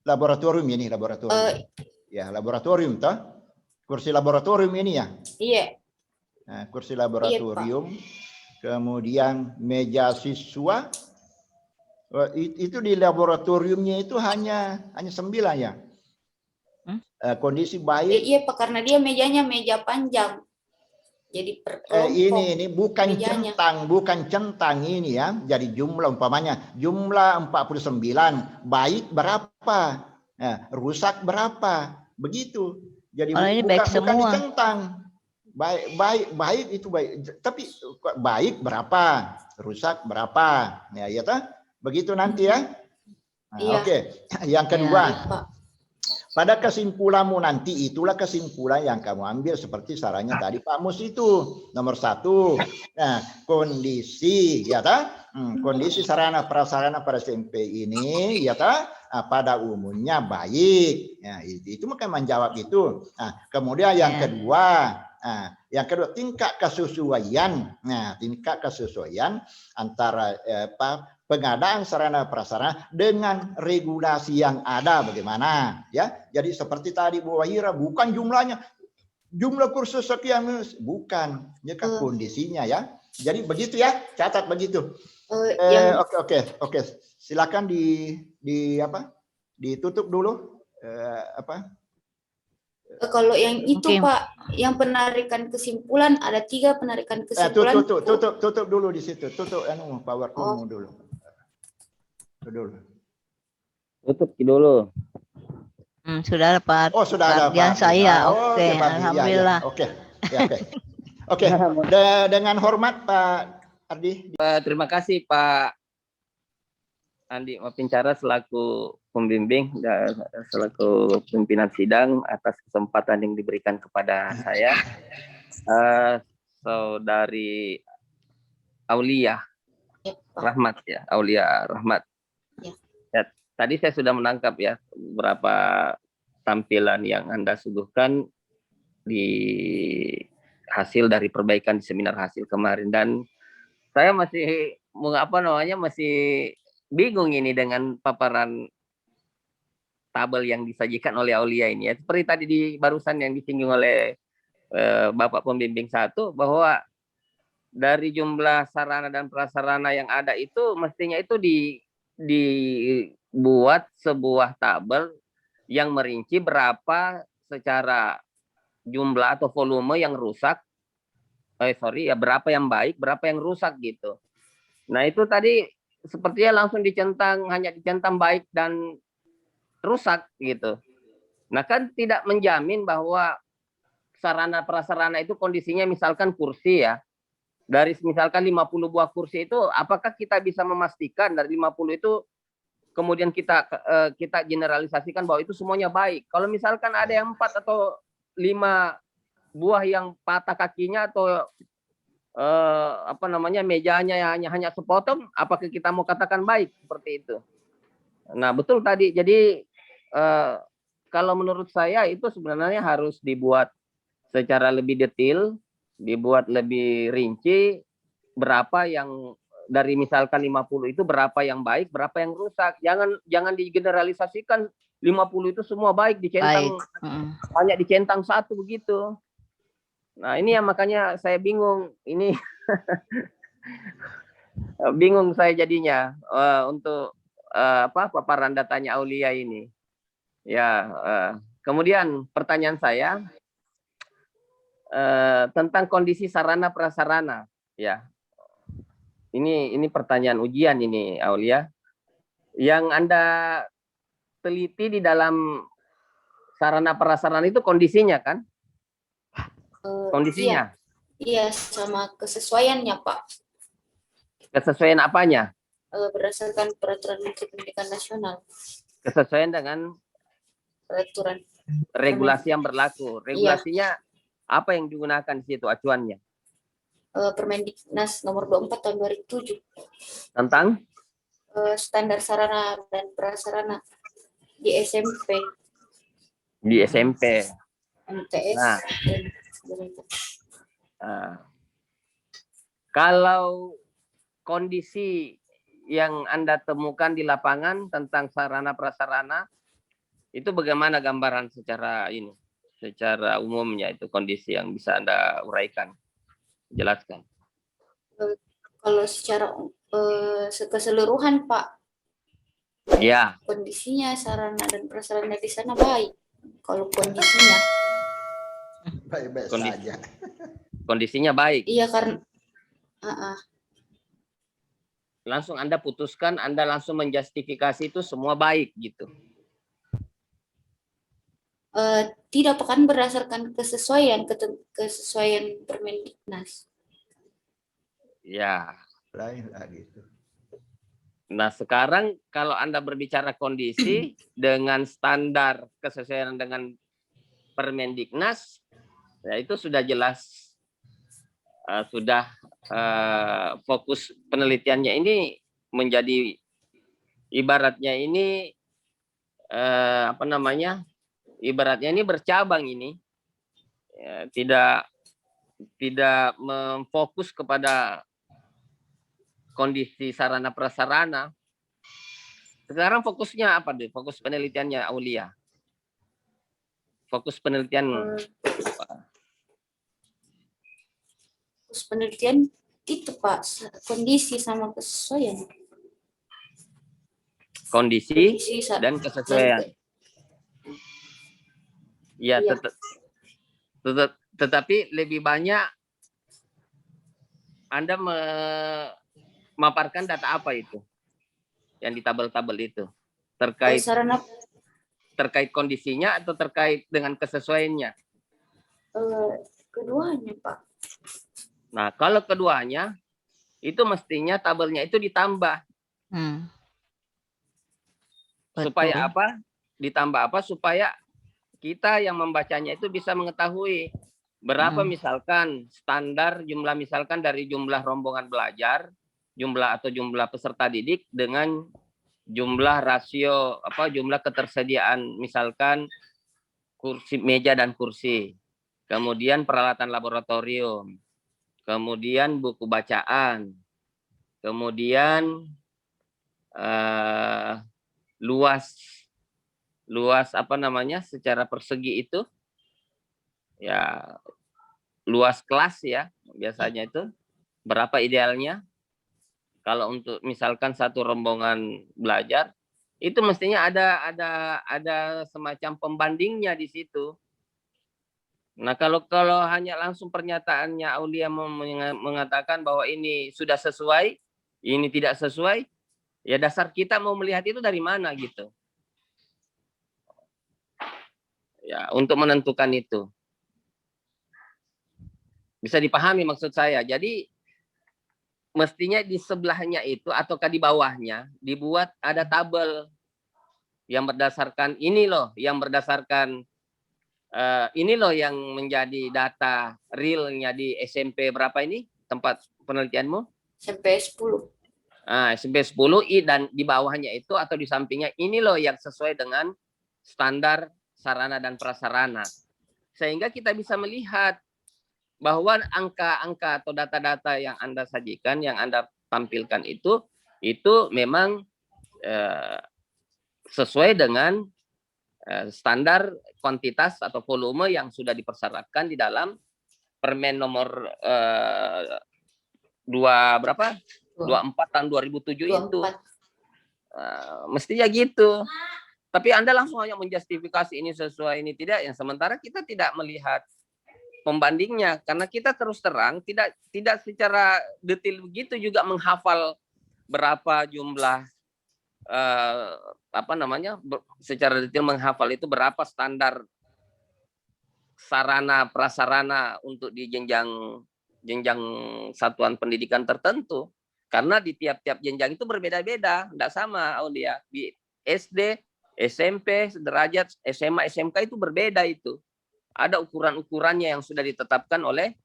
Laboratorium ini, laboratorium. Ya, laboratorium toh. Kursi laboratorium ini ya? Iya. Nah, kursi laboratorium. Kemudian meja siswa. Itu di laboratoriumnya itu hanya 9 ya. Kondisi baik. Iya, Pak, karena dia mejanya meja panjang. Jadi ini bukan centang ini ya. Jadi jumlah umpamanya jumlah 49, baik berapa? Rusak berapa? Begitu. Jadi bukan dicentang. Baik itu baik. Tapi baik berapa? Rusak berapa? Ya toh? Begitu nanti ya. Iya. Oke. Yang kedua. Ya, pada kesimpulanmu nanti itulah kesimpulan yang kamu ambil seperti sarannya tadi Pak Mus itu nomor 1. Nah, kondisi ya ta? Kondisi sarana prasarana pada SMP ini ya ta? Pada umumnya baik. Ya, itu maka menjawab itu. Nah, kemudian yang kedua, tingkat kesesuaian. Nah, tingkat kesesuaian antara pengadaan sarana prasarana dengan regulasi yang ada bagaimana ya. Jadi seperti tadi Bu Wahira, bukan jumlahnya jumlah kursus sekian, bukan, ya kan kondisinya ya. Jadi begitu ya, catat begitu. Oke. Silakan ditutup dulu. Kalau yang itu Oke. Pak, yang penarikan kesimpulan ada 3 penarikan kesimpulan. Tutup dulu di situ. Tutup PowerPoint-mu dulu. Tutup dulu. Sudah ada Pak. Oh, sudah ada Ardian Pak. saya. Oh, Oke, Pak. Ya, alhamdulillah. Oke. Dengan hormat Pak Ardi. Terima kasih Pak Andi Mapincara selaku pembimbing dan selaku pimpinan sidang atas kesempatan yang diberikan kepada saya. Saudari Aulia Rahmat ya, Aulia Rahmat. Ya, tadi saya sudah menangkap ya beberapa tampilan yang Anda suguhkan di hasil dari perbaikan di seminar hasil kemarin, dan saya masih masih bingung ini dengan paparan tabel yang disajikan oleh Aulia ini ya. Seperti tadi barusan yang disinggung oleh Bapak Pembimbing 1 bahwa dari jumlah sarana dan prasarana yang ada itu mestinya itu dibuat sebuah tabel yang merinci berapa secara jumlah atau volume yang rusak, berapa yang baik, berapa yang rusak gitu. Nah itu tadi sepertinya langsung hanya dicentang baik dan rusak gitu. Nah kan tidak menjamin bahwa sarana prasarana itu kondisinya misalkan kursi ya. Dari misalkan 50 buah kursi itu apakah kita bisa memastikan dari 50 itu kemudian kita generalisasikan bahwa itu semuanya baik. Kalau misalkan ada yang 4 atau 5 buah yang patah kakinya atau mejanya hanya sepotong, apakah kita mau katakan baik seperti itu? Nah betul tadi. Jadi kalau menurut saya itu sebenarnya harus dibuat secara lebih detail, dibuat lebih rinci berapa yang dari misalkan 50 itu berapa yang baik, berapa yang rusak. Jangan digeneralisasikan 50 itu semua baik dicentang hanya dicentang 1 begitu. Nah ini yang makanya saya bingung ini. Bingung saya jadinya untuk paparan datanya Aulia ini. Ya, kemudian pertanyaan saya tentang kondisi sarana prasarana. Ya, ini pertanyaan ujian ini Aulia. Yang Anda teliti di dalam sarana prasarana itu kondisinya kan? Kondisinya? Iya, sama kesesuaiannya Pak. Kesesuaian apanya? Berdasarkan peraturan Menteri Pendidikan Nasional. Kesesuaian dengan Peraturan. Regulasi yang berlaku. Regulasinya apa yang digunakan di situ acuannya? Permendiknas nomor 24 tahun 2007. Tentang? Standar sarana dan prasarana di SMP. Di SMP. MTS. Kalau kondisi yang Anda temukan di lapangan tentang sarana prasarana itu bagaimana gambaran secara umumnya itu kondisi yang bisa Anda uraikan, jelaskan. Kalau secara keseluruhan Pak, ya, kondisinya sarana dan prasarana di sana baik. Kalau kondisinya baik-baik saja. Kondisinya baik. Iya karena langsung Anda putuskan, Anda langsung menjustifikasi itu semua baik gitu. Tidak akan berdasarkan kesesuaian Permendiknas. Ya. Lain gitu. Nah sekarang kalau Anda berbicara kondisi dengan standar kesesuaian dengan Permendiknas, ya itu sudah jelas, fokus penelitiannya ini menjadi ibaratnya ini ibaratnya ini bercabang ini, ya, tidak memfokus kepada kondisi sarana prasarana. Sekarang fokusnya apa deh? Fokus penelitiannya Aulia. Fokus penelitian fokus penelitian itu Pak, kondisi sama kesesuaian. Kondisi sa- dan kesesuaian. Ya, Iya. tetapi lebih banyak Anda memaparkan data apa itu? Yang di tabel-tabel itu. Sarana Terkait kondisinya atau terkait dengan kesesuaiannya? keduanya Pak. Nah, kalau keduanya, itu mestinya tabelnya itu ditambah. Supaya Betul. apa? Ditambah apa? Supaya kita yang membacanya itu bisa mengetahui berapa misalkan standar jumlah, misalkan dari jumlah rombongan belajar, jumlah peserta didik dengan jumlah rasio jumlah ketersediaan, misalkan kursi, meja dan kursi, kemudian peralatan laboratorium, kemudian buku bacaan, kemudian luas secara persegi itu ya, luas kelas ya, biasanya itu berapa idealnya. Kalau untuk misalkan satu rombongan belajar itu mestinya ada semacam pembandingnya di situ. Nah, kalau hanya langsung pernyataannya Aulia mengatakan bahwa ini sudah sesuai, ini tidak sesuai, ya dasar kita mau melihat itu dari mana gitu. Ya, untuk menentukan itu. Bisa dipahami maksud saya. Jadi mestinya di sebelahnya itu ataukah di bawahnya dibuat ada tabel yang berdasarkan ini loh, yang yang menjadi data realnya di SMP berapa ini tempat penelitianmu? SMP 10. SMP 10 dan di bawahnya itu atau di sampingnya ini loh yang sesuai dengan standar sarana dan prasarana. Sehingga kita bisa melihat bahwa angka-angka atau data-data yang Anda sajikan, yang Anda tampilkan itu memang sesuai dengan standar kuantitas atau volume yang sudah dipersyaratkan di dalam Permen nomor 24 tahun 2007 itu. Mestinya gitu. Tapi Anda langsung hanya menjustifikasi ini sesuai, ini tidak, yang sementara kita tidak melihat pembandingnya karena kita terus terang tidak secara detail begitu juga menghafal berapa jumlah secara detail menghafal itu berapa standar sarana prasarana untuk di jenjang satuan pendidikan tertentu, karena di tiap-tiap jenjang itu berbeda-beda, tidak sama Aulia. Di SD, SMP, sederajat, SMA, SMK itu berbeda itu. Ada ukuran-ukurannya yang sudah ditetapkan oleh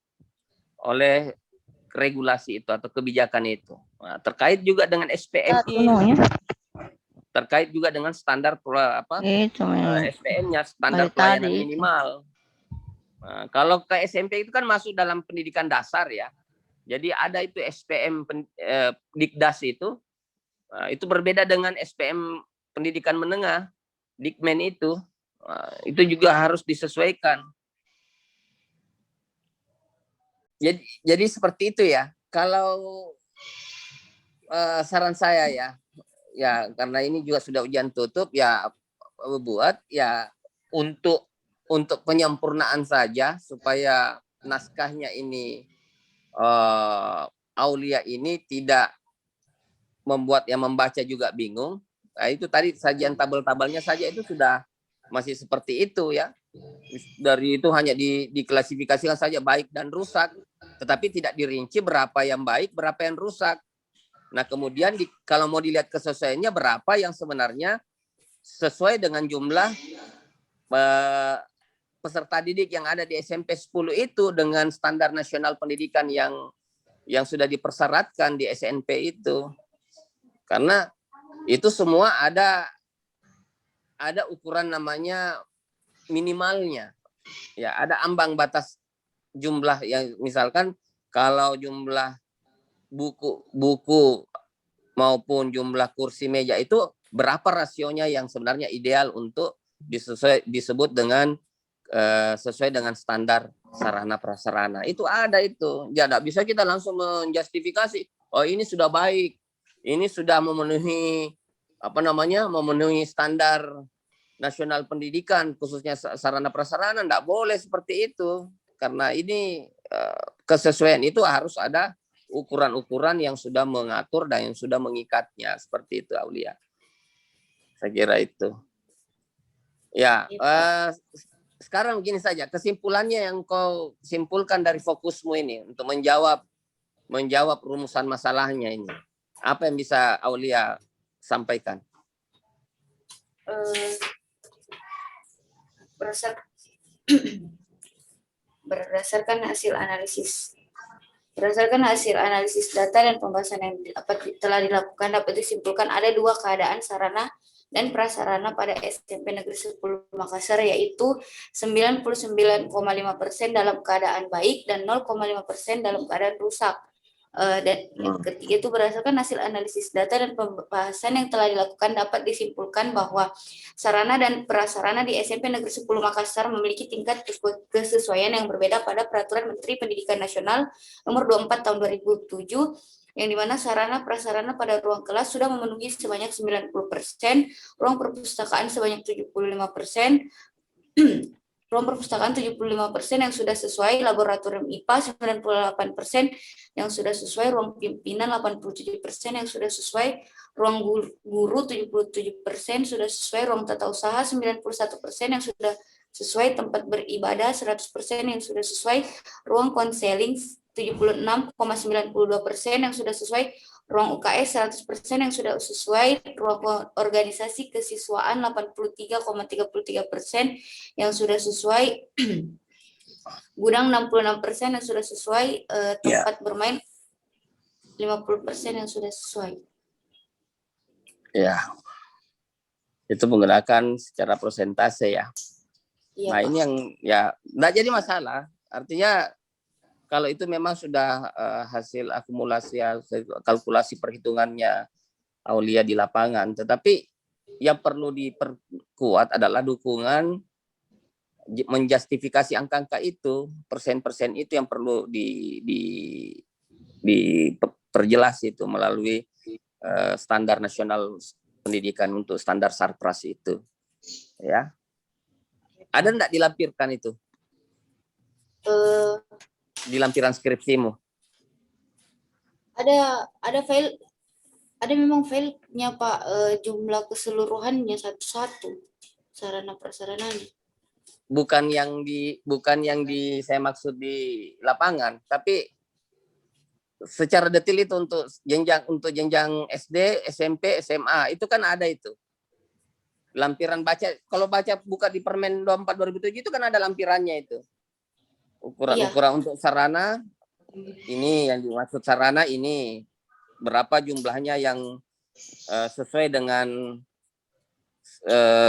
regulasi itu atau kebijakan itu. Nah, terkait juga dengan SPMI, terkait juga dengan standar SPM-nya, standar pelayanan minimal. Nah, kalau ke SMP itu kan masuk dalam pendidikan dasar ya. Jadi ada itu SPM Dikdas itu berbeda dengan SPM pendidikan menengah, Dikmen itu. Itu juga harus disesuaikan. Jadi seperti itu ya. Kalau saran saya ya karena ini juga sudah ujian tutup ya, buat ya untuk penyempurnaan saja supaya naskahnya ini Aulia ini tidak membuat yang membaca juga bingung. Nah, itu tadi sajian tabel-tabelnya saja itu sudah masih seperti itu ya. Dari itu hanya diklasifikasikan saja baik dan rusak, tetapi tidak dirinci berapa yang baik, berapa yang rusak. Nah, kemudian kalau mau dilihat kesesuaiannya berapa yang sebenarnya sesuai dengan jumlah peserta didik yang ada di SMP 10 itu dengan standar nasional pendidikan yang sudah dipersyaratkan di SNP itu. Karena itu semua ada ukuran namanya minimalnya. Ya, ada ambang batas jumlah yang misalkan kalau jumlah buku maupun jumlah kursi meja itu berapa rasionya yang sebenarnya ideal untuk disebut dengan sesuai dengan standar sarana prasarana. Itu ada itu. Ya tidak bisa kita langsung menjustifikasi, oh ini sudah baik, ini sudah memenuhi memenuhi standar nasional pendidikan khususnya sarana prasarana. Tidak boleh seperti itu, karena ini kesesuaian itu harus ada ukuran-ukuran yang sudah mengatur dan yang sudah mengikatnya, seperti itu Aulia. Saya kira itu. Ya, sekarang begini saja, kesimpulannya yang kau simpulkan dari fokusmu ini untuk menjawab rumusan masalahnya ini. Apa yang bisa Aulia sampaikan? Berdasarkan hasil analisis data dan pembahasan yang telah dilakukan, dapat disimpulkan ada dua keadaan sarana dan prasarana pada SMP Negeri 10 Makassar, yaitu 99,5% dalam keadaan baik dan 0,5% dalam keadaan rusak. Dan yang ketiga itu berdasarkan hasil analisis data dan pembahasan yang telah dilakukan, dapat disimpulkan bahwa sarana dan prasarana di SMP Negeri 10 Makassar memiliki tingkat kesesuaian yang berbeda pada Peraturan Menteri Pendidikan Nasional Nomor 24 Tahun 2007, yang dimana sarana prasarana pada ruang kelas sudah memenuhi sebanyak 90%, ruang perpustakaan sebanyak 75%, ruang perpustakaan 75% yang sudah sesuai, laboratorium IPA 98% yang sudah sesuai, ruang pimpinan 87% yang sudah sesuai, ruang guru 77% sudah sesuai, ruang tata usaha 91% yang sudah sesuai, tempat beribadah 100% yang sudah sesuai, ruang konseling 76,92% yang sudah sesuai, ruang UKS 100% yang sudah sesuai, ruang organisasi kesiswaan 83,33% yang sudah sesuai, gudang 66% yang sudah sesuai, tempat bermain 50% yang sudah sesuai. Ya, itu menggunakan secara persentase ya. Iya, Nah Pak. ini yang ya nggak jadi masalah. Artinya kalau itu memang sudah hasil akumulasi, kalkulasi perhitungannya Aulia di lapangan, tetapi yang perlu diperkuat adalah dukungan menjustifikasi angka-angka itu, persen-persen itu yang perlu diperjelas itu melalui standar nasional pendidikan untuk standar Sarpras itu, ya. Ada enggak dilampirkan itu? Di lampiran skripsimu? Ada file, ada memang filenya Pak, jumlah keseluruhannya satu-satu sarana prasarananya. Bukan yang di saya maksud di lapangan, tapi secara detail itu untuk jenjang SD, SMP, SMA itu kan ada itu. Lampiran baca, kalau baca buka di Permen 24 2007 itu kan ada lampirannya itu. Ukuran untuk sarana ini yang dimaksud sarana ini berapa jumlahnya yang sesuai dengan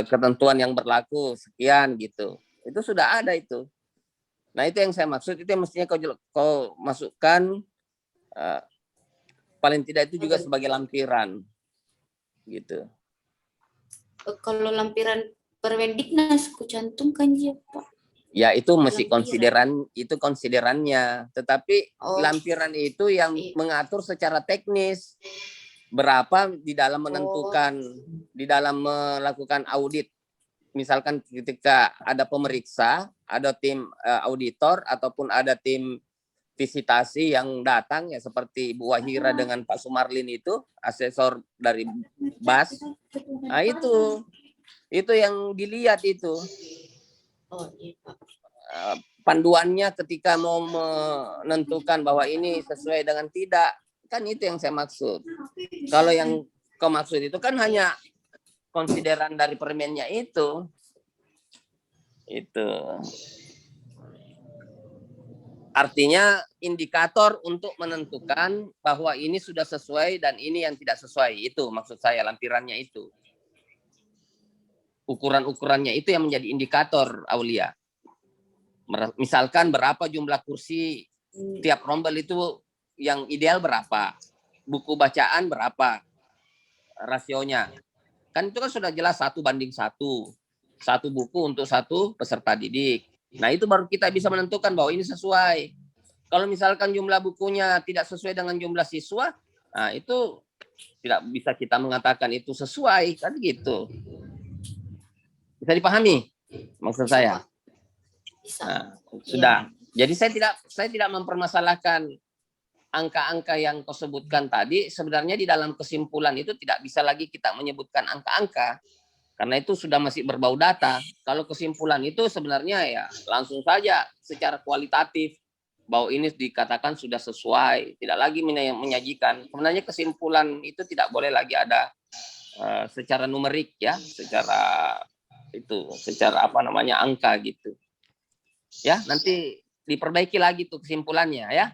ketentuan yang berlaku sekian gitu. Itu sudah ada itu. Nah itu yang saya maksud, itu yang mestinya kau masukkan paling tidak itu juga sebagai lampiran gitu. Kalau lampiran Permendiknas kucantumkan ya Pak. Ya itu mesti konsiderannya, tetapi lampiran itu yang mengatur secara teknis berapa di dalam menentukan, di dalam melakukan audit. Misalkan ketika ada pemeriksa, ada tim auditor ataupun ada tim visitasi yang datang ya seperti Bu Wahira dengan Pak Sumarlin itu, asesor dari BAS. Nah itu yang dilihat itu. Panduannya ketika mau menentukan bahwa ini sesuai dengan tidak, kan itu yang saya maksud. Kalau yang kau maksud itu kan hanya konsideran dari permennya itu. Artinya indikator untuk menentukan bahwa ini sudah sesuai dan ini yang tidak sesuai. Itu maksud saya lampirannya itu. Ukuran-ukurannya itu yang menjadi indikator Aulia. Misalkan berapa jumlah kursi tiap rombel itu yang ideal berapa, buku bacaan berapa rasionya, kan itu kan sudah jelas 1:1. satu buku untuk satu peserta didik. Nah, itu baru kita bisa menentukan bahwa ini sesuai. Kalau misalkan jumlah bukunya tidak sesuai dengan jumlah siswa, nah itu tidak bisa kita mengatakan itu sesuai, kan gitu. Bisa dipahami maksud saya? Bisa. Nah, sudah. Jadi saya tidak mempermasalahkan angka-angka yang kau sebutkan tadi. Sebenarnya di dalam kesimpulan itu tidak bisa lagi kita menyebutkan angka-angka karena itu sudah masih berbau data. Kalau kesimpulan itu sebenarnya ya langsung saja secara kualitatif bahwa ini dikatakan sudah sesuai, tidak lagi menyajikan. Sebenarnya kesimpulan itu tidak boleh lagi ada secara numerik ya, secara angka gitu. Ya, nanti diperbaiki lagi tuh kesimpulannya ya.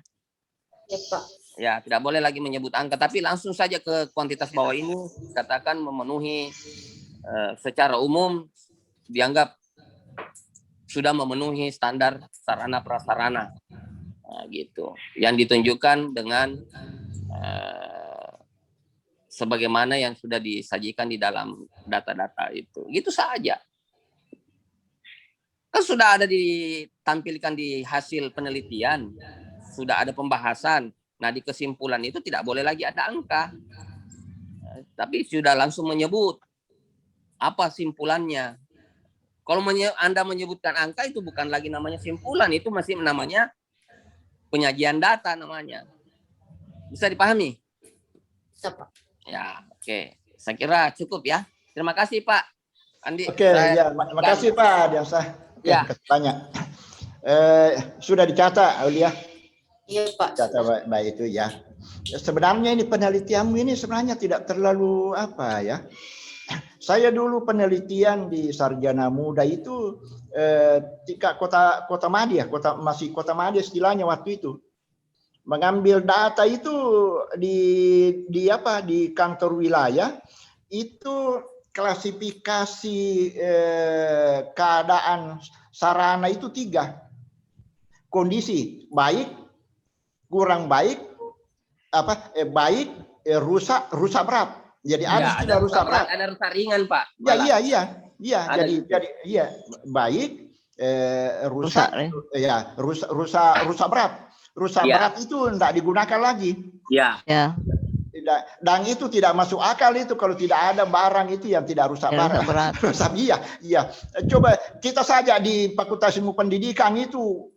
Ya, Pak. Ya, tidak boleh lagi menyebut angka, tapi langsung saja ke kuantitas bawah ini katakan memenuhi secara umum dianggap sudah memenuhi standar sarana prasarana. Nah, gitu. Yang ditunjukkan dengan sebagaimana yang sudah disajikan di dalam data-data itu. Gitu saja. Kan sudah ada ditampilkan di hasil penelitian, sudah ada pembahasan. Nah, di kesimpulan itu tidak boleh lagi ada angka. Tapi sudah langsung menyebut apa simpulannya. Kalau Anda menyebutkan angka itu bukan lagi namanya simpulan, itu masih namanya penyajian data namanya. Bisa dipahami? Bisa, Pak. Ya, oke. Saya kira cukup ya. Terima kasih, Pak Andi. Oke, ya, makasih Pak Diansah. Ya. Tanya. Sudah dicatat, Aulia? Iya, Pak. Catat baik itu ya. Sebenarnya ini penelitianmu ini sebenarnya tidak terlalu apa ya. Saya dulu penelitian di sarjana muda itu tingkat kota Madya, masih kota Madya istilahnya waktu itu. Mengambil data itu di kantor wilayah itu klasifikasi keadaan sarana itu 3. Kondisi baik, kurang baik, baik, rusak berat. Jadi Ya, ada rusak berat, ada rusak ringan, Pak. Iya. Jadi iya baik, rusak berat. Rusak berat itu tidak digunakan lagi. Ya. Dan itu tidak masuk akal itu kalau tidak ada barang itu yang tidak rusak berat. Iya. Coba kita saja di Fakultas Ilmu Pendidikan itu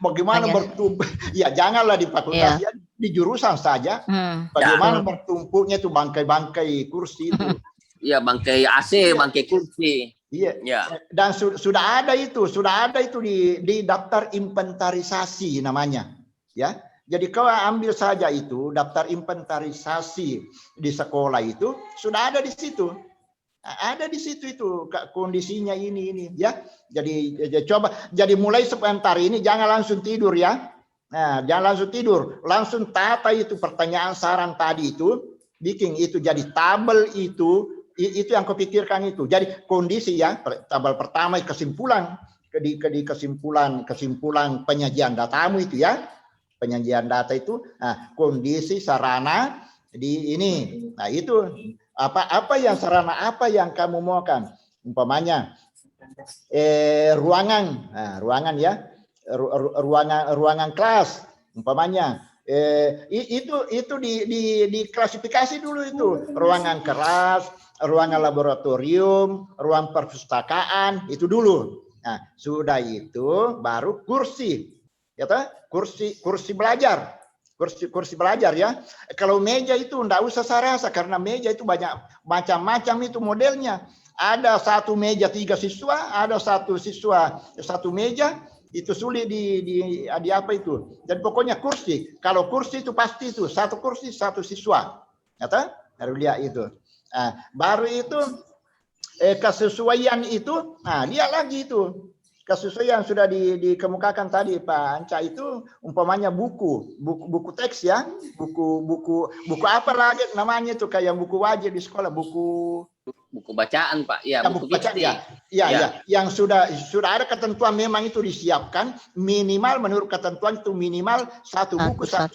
bagaimana bertumpuk? Ya janganlah di fakultas ya, di jurusan saja. Bagaimana bertumpuknya itu bangkai-bangkai kursi itu. Iya, bangkai AC, bangkai kursi. Iya. Ya. Dan sudah ada itu di daftar inventarisasi namanya. Ya. Jadi kau ambil saja itu daftar inventarisasi di sekolah itu sudah ada di situ. Ada di situ itu kondisinya ini ya. Jadi coba mulai sebentar ini jangan langsung tidur ya. Nah, jangan langsung tidur, langsung tata itu pertanyaan saran tadi itu, bikin itu jadi tabel itu yang kau pikirkan itu. Jadi kondisi ya, tabel pertama kesimpulan kesimpulan penyajian datamu itu ya. Penyajian data itu kondisi sarana di ini. Nah, itu apa yang sarana apa yang kamu maukan? Umpamanya ruangan ya. Ruangan kelas umpamanya itu diklasifikasi dulu itu ruangan kelas, ruangan laboratorium, ruang perpustakaan itu dulu. Nah, sudah itu baru kursi. Ya toh? Kursi belajar. Kursi belajar ya. Kalau meja itu enggak usah saya rasa karena meja itu banyak macam-macam itu modelnya. Ada satu meja 3 siswa, ada satu siswa 1 meja. Itu sulit di apa itu. Dan pokoknya kursi. Kalau kursi itu pasti itu 1 kursi 1 siswa. Kata harus lihat itu. Nah, baru itu kesesuaian itu. Nah, lihat lagi itu. Kesesuaian sudah dikemukakan tadi Pak Anca itu umpamanya buku teks ya. Buku apa lagi namanya itu kayak buku wajib di sekolah, buku bacaan Pak. Ya, buku bacaan ya. Ya. Yang sudah ada ketentuan memang itu disiapkan minimal menurut ketentuan itu minimal 1 buku 1.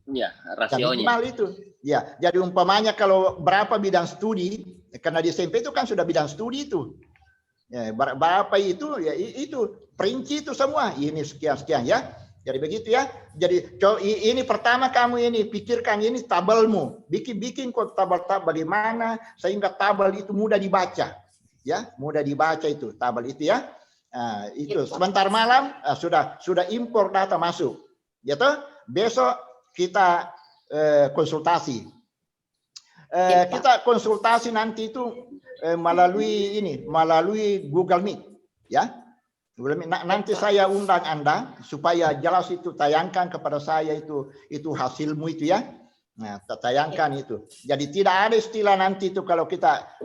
Ya, rasionya. Minimal itu. Ya, jadi umpamanya kalau berapa bidang studi karena di SMP itu kan sudah bidang studi itu. Ya, berapa itu ya itu perinci itu semua. Ini sekian ya. Jadi begitu ya. Jadi ini pertama kamu ini pikirkan ini tabelmu. Bikin kok tabel bagaimana sehingga tabel itu mudah dibaca. Ya, mudah dibaca itu tabel itu ya. Nah, itu sebentar malam sudah impor data masuk. Ya toh? Besok kita konsultasi. Kita konsultasi nanti itu melalui Google Meet ya. Nanti saya undang Anda supaya jelas itu tayangkan kepada saya itu hasilmu itu ya. Nah, tayangkan itu. Jadi tidak ada istilah nanti itu kalau kita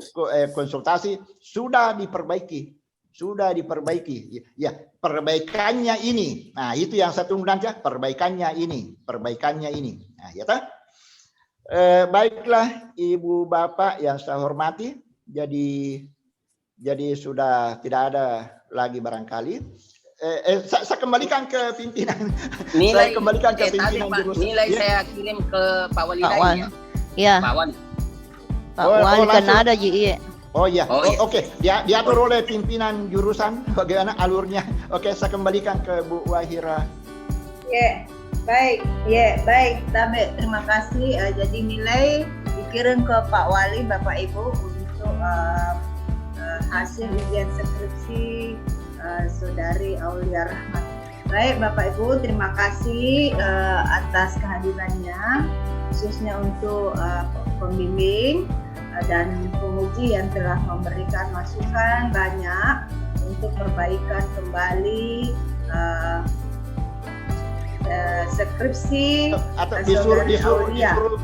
konsultasi sudah diperbaiki. Ya, perbaikannya ini. Nah, itu yang saya tunggu nanti ya, perbaikannya ini. Nah, ya toh? Baiklah Ibu Bapak yang saya hormati. Jadi sudah tidak ada lagi barangkali. Saya kembalikan ke pimpinan. Nilai, saya kembalikan ke pimpinan jurusan. Nilai ya. Saya kirim ke Pak Wali Pak Wan. ya. Ya, Pak Wan. Pak Wali kan langsung. ada Ji. Iya. Oh iya, Oh, iya. Oke. Diatur oleh pimpinan jurusan bagaimana alurnya. Oke, saya kembalikan ke Bu Wahira. Ya, baik. Tabe, terima kasih. Jadi nilai dikirim ke Pak Wali, Bapak Ibu untuk hasil ujian skripsi Saudari Aulia Rahmat. Baik, Bapak Ibu, terima kasih atas kehadirannya, khususnya untuk pembimbing dan penguji yang telah memberikan masukan banyak untuk perbaikan kembali skripsi Atau disuruh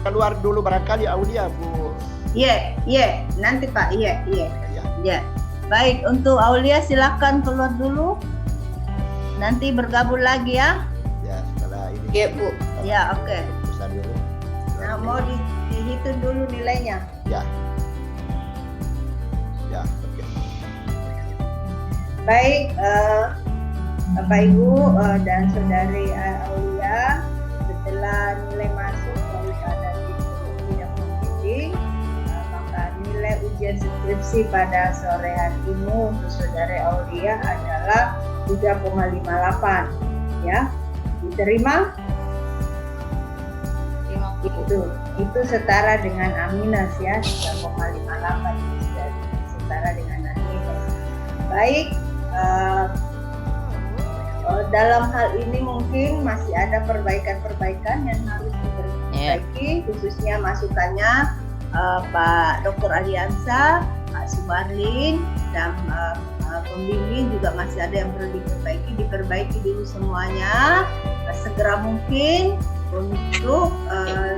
keluar dulu barangkali Aulia Bu. Iya, nanti Pak. Iya. Baik, untuk Aulia silakan keluar dulu. Nanti bergabung lagi ya. Ya, setelah ini. Iya, Bu. Ya, oke. Pesan dulu. Nah, mau dihitung dulu nilainya. Ya, oke. Baik, Bapak Ibu dan Saudari Aulia, setelah nilai masuk daripada bidang pembimbing, maka nilai ujian skripsi pada sore hari ini untuk Saudari Aulia adalah 3,58 ya. Diterima? Itu setara dengan A- ya, 3,58 setara dengan A-. Baik, dalam hal ini mungkin masih ada perbaikan-perbaikan yang harus diperbaiki, khususnya masukannya Pak Dr. Aliansa, Pak Sumarlin, dan pembimbing juga masih ada yang perlu diperbaiki dulu semuanya segera mungkin untuk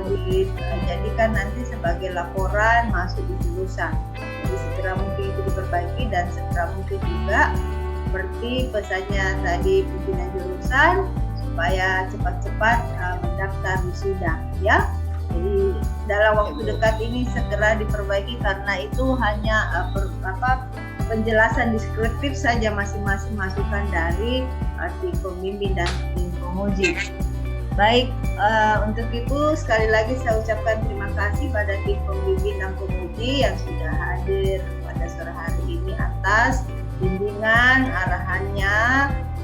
dijadikan nanti sebagai laporan masuk di jurusan. Jadi segera mungkin itu diperbaiki dan segera mungkin juga seperti pesannya tadi pimpinan jurusan supaya cepat-cepat mendaftar wisuda ya. Jadi dalam waktu dekat ini segera diperbaiki karena itu hanya penjelasan deskriptif saja masing-masing masukan dari tim pembimbing dan tim penguji. Baik, untuk itu sekali lagi saya ucapkan terima kasih pada tim pembimbing dan penguji yang sudah hadir pada sore hari ini atas bimbingan arahannya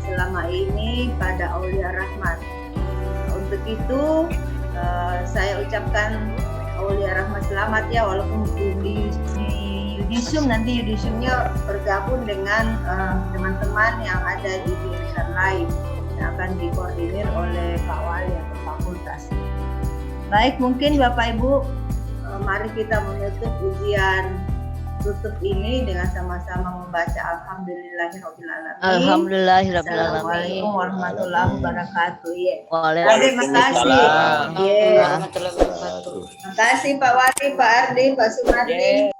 selama ini pada Aulia Rahmat. Untuk itu saya ucapkan Aulia Rahmat selamat ya, walaupun di Yudisium nanti Yudisiumnya bergabung dengan teman-teman yang ada di jurusan lain yang akan dikoordinir oleh Pak Wali atau fakultas. Baik, mungkin Bapak Ibu, mari kita menutup ujian tutup ini dengan sama-sama membaca Alhamdulillahirrahmanirrahim. Alhamdulillahirrahmanirrahim. Assalamualaikum warahmatullahi wabarakatuh. Waalaikumsalam. Terima kasih. Warahmatullahi wabarakatuh. Terima kasih Pak Wali, Pak Ardi, Pak Sumardi.